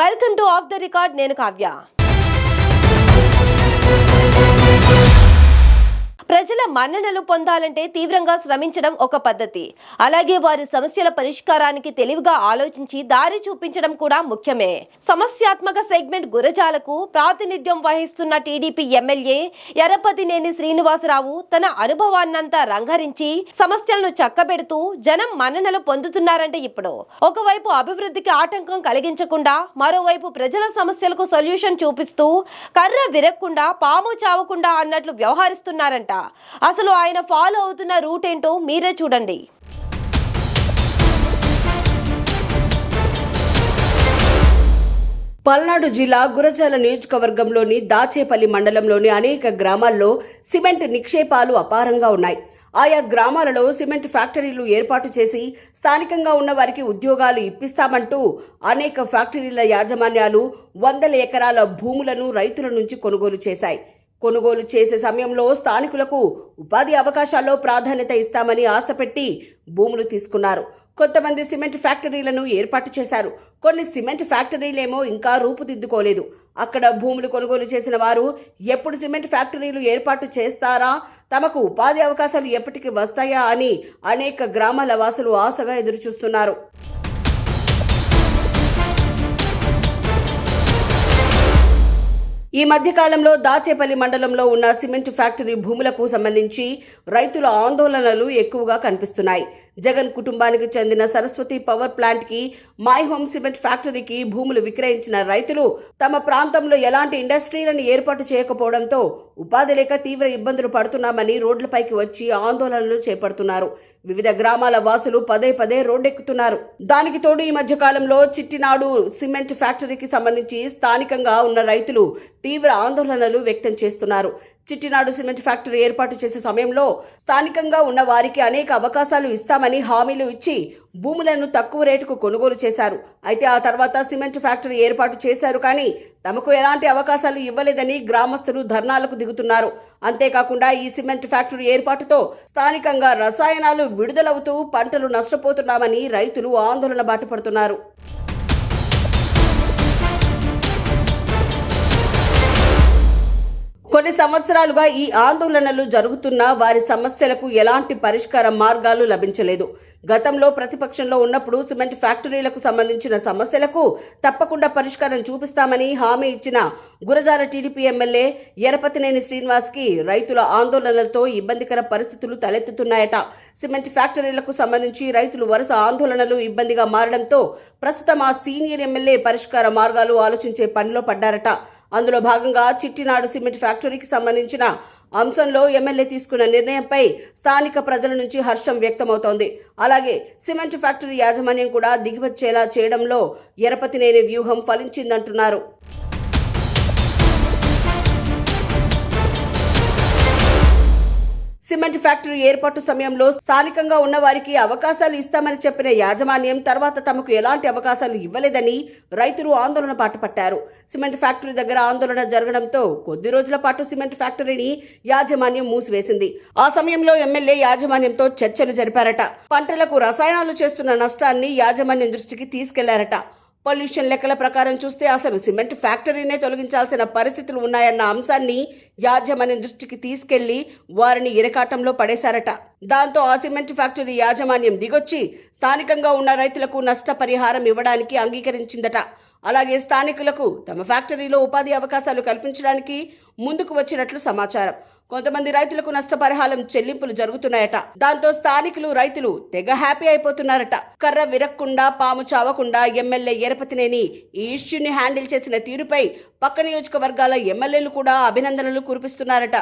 Welcome to of the record. నేను కావ్య. ప్రజల మన్ననలు పొందాలంటే తీవ్రంగా శ్రమించడం ఒక పద్ధతి. అలాగే వారి సమస్యల పరిష్కారానికి తెలివిగా ఆలోచించి దారి చూపించడం కూడా ముఖ్యమే. సమస్యాత్మక సెగ్మెంట్ గురజాలకు ప్రాతినిధ్యం వహిస్తున్న టీడీపీ ఎమ్మెల్యే ఎరపతినేని శ్రీనివాసరావు తన అనుభవాన్నంతా రంగరించి సమస్యలను చక్కబెడుతూ జనం మన్ననలు పొందుతున్నారంటే ఇప్పుడు ఒకవైపు అభివృద్ధికి ఆటంకం కలిగించకుండా మరోవైపు ప్రజల సమస్యలకు సొల్యూషన్ చూపిస్తూ కర్ర విరక్కుండా పాము చావకుండా అన్నట్లు వ్యవహరిస్తున్నారంట. అసలు ఆయన ఫాలో అవుతున్న రూట్ ఏంటో మీరే చూడండి. పల్నాడు జిల్లా గురజాల నియోజకవర్గంలోని దాచేపల్లి మండలంలోని అనేక గ్రామాల్లో సిమెంట్ నిక్షేపాలు అపారంగా ఉన్నాయి. ఆయా గ్రామాలలో సిమెంట్ ఫ్యాక్టరీలు ఏర్పాటు చేసి స్థానికంగా ఉన్న వారికి ఉద్యోగాలు ఇప్పిస్తామంటూ అనేక ఫ్యాక్టరీల యాజమాన్యాలు వందల ఎకరాల భూములను రైతుల నుంచి కొనుగోలు చేశాయి. కొనుగోలు చేసే సమయంలో స్థానికులకు ఉపాధి అవకాశాల్లో ప్రాధాన్యత ఇస్తామని ఆశపెట్టి భూములు తీసుకున్నారు. కొంతమంది సిమెంట్ ఫ్యాక్టరీలను ఏర్పాటు చేశారు. కొన్ని సిమెంట్ ఫ్యాక్టరీలేమో ఇంకా రూపుదిద్దుకోలేదు. అక్కడ భూములు కొనుగోలు చేసిన వారు ఎప్పుడు సిమెంట్ ఫ్యాక్టరీలు ఏర్పాటు చేస్తారా, తమకు ఉపాధి అవకాశాలు ఎప్పటికి వస్తాయా అని అనేక గ్రామాల వాసులు ఆశగా ఎదురుచూస్తున్నారు. ఈ మధ్యకాలంలో దాచేపల్లి మండలంలో ఉన్న సిమెంట్ ఫ్యాక్టరీ భూములకు సంబంధించి రైతుల ఆందోళనలు ఎక్కువగా కనిపిస్తున్నాయి. జగన్ కుటుంబానికి చెందిన సరస్వతి పవర్ ప్లాంట్ కి మై హోమ్ సిమెంట్ ఫ్యాక్టరీకి భూములు విక్రయించిన రైతులు తమ ప్రాంతంలో ఎలాంటి ఇండస్ట్రీలను ఏర్పాటు చేయకపోవడంతో ఉపాధి లేక తీవ్ర ఇబ్బందులు పడుతున్నామని రోడ్లపైకి వచ్చి ఆందోళనలు చేపడుతున్నారు. వివిధ గ్రామాల వాసులు పదే పదే రోడ్డెక్కుతున్నారు. దానికి తోడు ఈ మధ్య కాలంలో చిట్టినాడు సిమెంట్ ఫ్యాక్టరీకి సంబంధించి స్థానికంగా ఉన్న రైతులు తీవ్ర ఆందోళనలు వ్యక్తం చేస్తున్నారు. చిట్టినాడు సిమెంట్ ఫ్యాక్టరీ ఏర్పాటు చేసే సమయంలో స్థానికంగా ఉన్న వారికి అనేక అవకాశాలు ఇస్తామని హామీలు ఇచ్చి భూములను తక్కువ రేటుకు కొనుగోలు చేశారు. అయితే ఆ తర్వాత సిమెంట్ ఫ్యాక్టరీ ఏర్పాటు చేశారు, కానీ తమకు ఎలాంటి అవకాశాలు ఇవ్వలేదని గ్రామస్తులు ధర్నాలకు దిగుతున్నారు. అంతేకాకుండా ఈ సిమెంట్ ఫ్యాక్టరీ ఏర్పాటుతో స్థానికంగా రసాయనాలు విడుదలవుతూ పంటలు నష్టపోతున్నామని రైతులు ఆందోళన బాటపడుతున్నారు. కొన్ని సంవత్సరాలుగా ఈ ఆందోళనలు జరుగుతున్నా వారి సమస్యలకు ఎలాంటి పరిష్కార మార్గాలు లభించలేదు. గతంలో ప్రతిపక్షంలో ఉన్నప్పుడు సిమెంట్ ఫ్యాక్టరీలకు సంబంధించిన సమస్యలకు తప్పకుండా పరిష్కారం చూపిస్తామని హామీ ఇచ్చిన గురజాల టీడీపీ ఎమ్మెల్యే ఎరపతినేని శ్రీనివాస్కి రైతుల ఆందోళనలతో ఇబ్బందికర పరిస్థితులు తలెత్తుతున్నాయట. సిమెంట్ ఫ్యాక్టరీలకు సంబంధించి రైతులు వరుస ఆందోళనలు ఇబ్బందిగా మారడంతో ప్రస్తుతం ఆ సీనియర్ ఎమ్మెల్యే పరిష్కార మార్గాలు ఆలోచించే పనిలో పడ్డారట. అందులో భాగంగా చిట్టినాడు సిమెంట్ ఫ్యాక్టరీకి సంబంధించిన అంశంలో ఎమ్మెల్యే తీసుకున్న నిర్ణయంపై స్థానిక ప్రజల నుంచి హర్షం వ్యక్తమవుతోంది. అలాగే సిమెంట్ ఫ్యాక్టరీ యాజమాన్యం కూడా దిగివచ్చేలా చేయడంలో ఎరపతినేని వ్యూహం ఫలించిందంటున్నారు. సిమెంట్ ఫ్యాక్టరీ ఏర్పాటు సమయంలో స్థానికంగా ఉన్న వారికి అవకాశాలు ఇస్తామని చెప్పిన యాజమాన్యం తర్వాత తమకు ఎలాంటి అవకాశాలు ఇవ్వలేదని రైతులు ఆందోళన బాటపట్టారు. సిమెంట్ ఫ్యాక్టరీ దగ్గర ఆందోళన జరగడంతో కొద్ది రోజుల పాటు సిమెంట్ ఫ్యాక్టరీని యాజమాన్యం మూసివేసింది. ఆ సమయంలో ఎమ్మెల్యే యాజమాన్యంతో చర్చలు జరిపారట. పంటలకు రసాయనాలు చేస్తున్న నష్టాన్ని యాజమాన్యం దృష్టికి తీసుకెళ్లారట. పొల్యూషన్ లెక్కల ప్రకారం చూస్తే అసలు సిమెంట్ ఫ్యాక్టరీనే తొలగించాల్సిన పరిస్థితులు ఉన్నాయన్న అంశాన్ని యాజమాన్యం దృష్టికి తీసుకెళ్లి వారిని ఇరకాటంలో పడేశారట. దాంతో ఆ సిమెంట్ ఫ్యాక్టరీ యాజమాన్యం దిగొచ్చి స్థానికంగా ఉన్న రైతులకు నష్టపరిహారం ఇవ్వడానికి అంగీకరించిందట. అలాగే స్థానికులకు తమ ఫ్యాక్టరీలో ఉపాధి అవకాశాలు కల్పించడానికి ముందుకు వచ్చినట్లు సమాచారం. కొంతమంది రైతులకు నష్టపరిహారం చెల్లింపులు జరుగుతున్నాయట. దాంతో స్థానికులు రైతులు తెగ హ్యాపీ అయిపోతున్నారట. కర్ర విరక్కుండా పాము చావకుండా ఎమ్మెల్యే ఎరపతినేని ఈ ఇష్యూని హ్యాండిల్ చేసిన తీరుపై పక్క నియోజకవర్గాల ఎమ్మెల్యేలు కూడా అభినందనలు కురిపిస్తున్నారట.